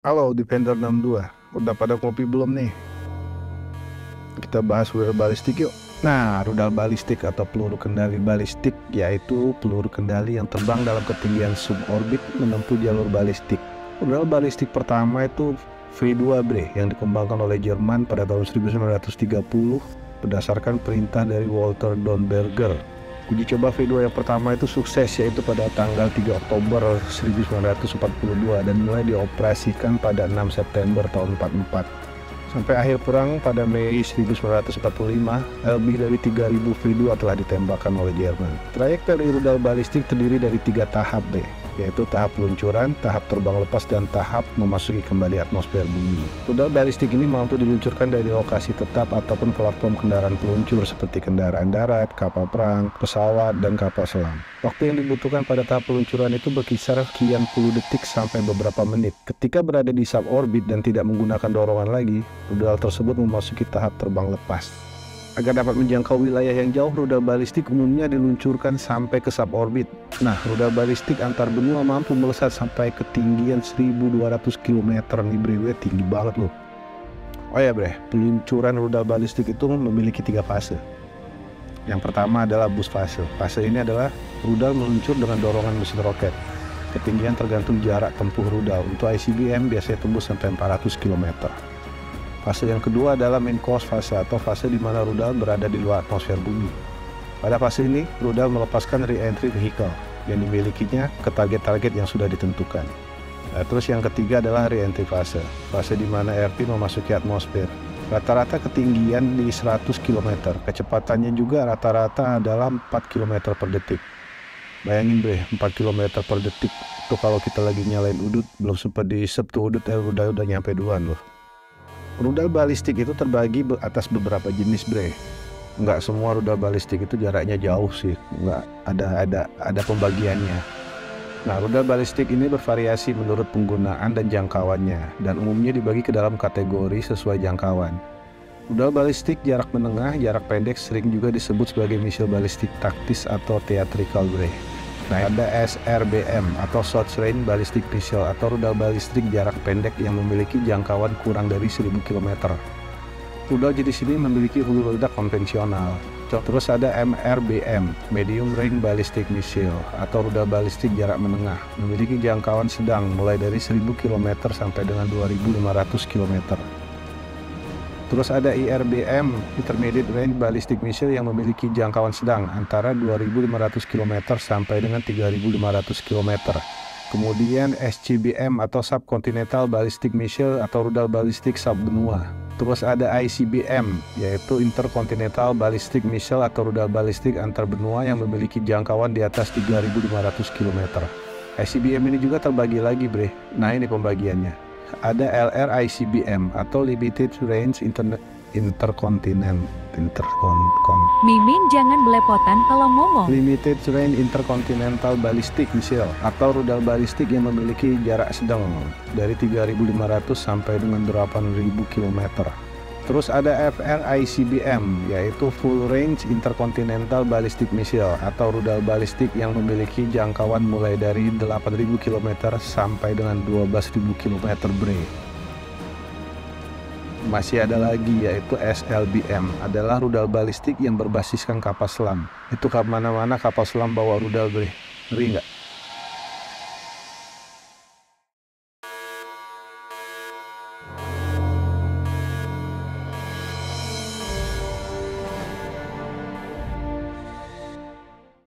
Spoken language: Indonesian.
Halo Defender 62, udah pada kopi belum nih? Kita bahas rudal balistik yuk. Nah, rudal balistik atau peluru kendali balistik yaitu peluru kendali yang terbang dalam ketinggian suborbit menempuh jalur balistik. Rudal balistik pertama itu V2 Bre yang dikembangkan oleh Jerman pada tahun 1930 berdasarkan perintah dari Walter Dornberger. Uji coba V2 yang pertama itu sukses, yaitu pada tanggal 3 Oktober 1942 dan mulai dioperasikan pada 6 September tahun 44. Sampai akhir perang pada Mei 1945, lebih dari 3.000 V2 telah ditembakkan oleh Jerman. Trayek dari rudal balistik terdiri dari 3 tahap B, yaitu tahap peluncuran, tahap terbang lepas, dan tahap memasuki kembali atmosfer bumi. Rudal balistik ini mampu diluncurkan dari lokasi tetap ataupun platform kendaraan peluncur seperti kendaraan darat, kapal perang, pesawat, dan kapal selam. Waktu yang dibutuhkan pada tahap peluncuran itu berkisar sekian puluh detik sampai beberapa menit. Ketika berada di suborbit dan tidak menggunakan dorongan lagi, rudal tersebut memasuki tahap terbang lepas. Agar dapat menjangkau wilayah yang jauh, rudal balistik umumnya diluncurkan sampai ke suborbit. Nah, rudal balistik antar benua mampu melesat sampai ketinggian 1.200 km nih bre, tinggi banget loh. Oh ya bre, peluncuran rudal balistik itu memiliki 3 fase. Yang pertama adalah boost fase. Fase ini adalah rudal meluncur dengan dorongan mesin roket. Ketinggian tergantung jarak tempuh rudal. Untuk ICBM biasanya tembus sampai 400 km. Fase yang kedua adalah main course fase atau fase di mana rudal berada di luar atmosfer bumi. Pada fase ini, rudal melepaskan re-entry vehicle yang dimilikinya ke target-target yang sudah ditentukan. Nah, terus yang ketiga adalah re-entry fase, fase di mana RT memasuki atmosfer. Rata-rata ketinggian di 100 km, kecepatannya juga rata-rata adalah 4 km per detik. Bayangin bre, 4 km per detik itu kalau kita lagi nyalain udut, belum sempat diisep tuh udut, rudal udah nyampe duluan loh. Rudal balistik itu terbagi atas beberapa jenis bre. Nggak semua rudal balistik itu jaraknya jauh sih, nggak ada pembagiannya. Nah, rudal balistik ini bervariasi menurut penggunaan dan jangkauannya, dan umumnya dibagi ke dalam kategori sesuai jangkauan. Rudal balistik jarak menengah, jarak pendek sering juga disebut sebagai misil balistik taktis atau theatrical bre. Nah, ada SRBM atau Short Range Ballistic Missile atau rudal balistik jarak pendek yang memiliki jangkauan kurang dari 1.000 km. Rudal jenis ini memiliki hulu ledak konvensional. Terus ada MRBM, Medium Range Ballistic Missile atau rudal balistik jarak menengah, memiliki jangkauan sedang mulai dari 1.000 km sampai dengan 2.500 km. Terus ada IRBM, Intermediate Range Ballistic Missile yang memiliki jangkauan sedang antara 2.500 km sampai dengan 3.500 km. Kemudian SCBM atau Subcontinental Ballistic Missile atau rudal balistik subbenua. Terus ada ICBM, yaitu Intercontinental Ballistic Missile atau rudal balistik antar benua yang memiliki jangkauan di atas 3.500 km. ICBM ini juga terbagi lagi bre. Nah, ini pembagiannya. Ada LRICBM atau Limited Range Intercontinental Mimin jangan belepotan kalau ngomong. Limited Range Intercontinental Ballistic Missile atau rudal balistik yang memiliki jarak sedang dari 3.500 sampai dengan 8.000 km. Terus ada FRICBM, yaitu Full Range Intercontinental Ballistic Missile atau rudal balistik yang memiliki jangkauan mulai dari 8.000 km sampai dengan 12.000 km bre. Masih ada lagi yaitu SLBM, adalah rudal balistik yang berbasiskan kapal selam. Itu kemana-mana kapal selam bawa rudal bre. Ngeri nggak?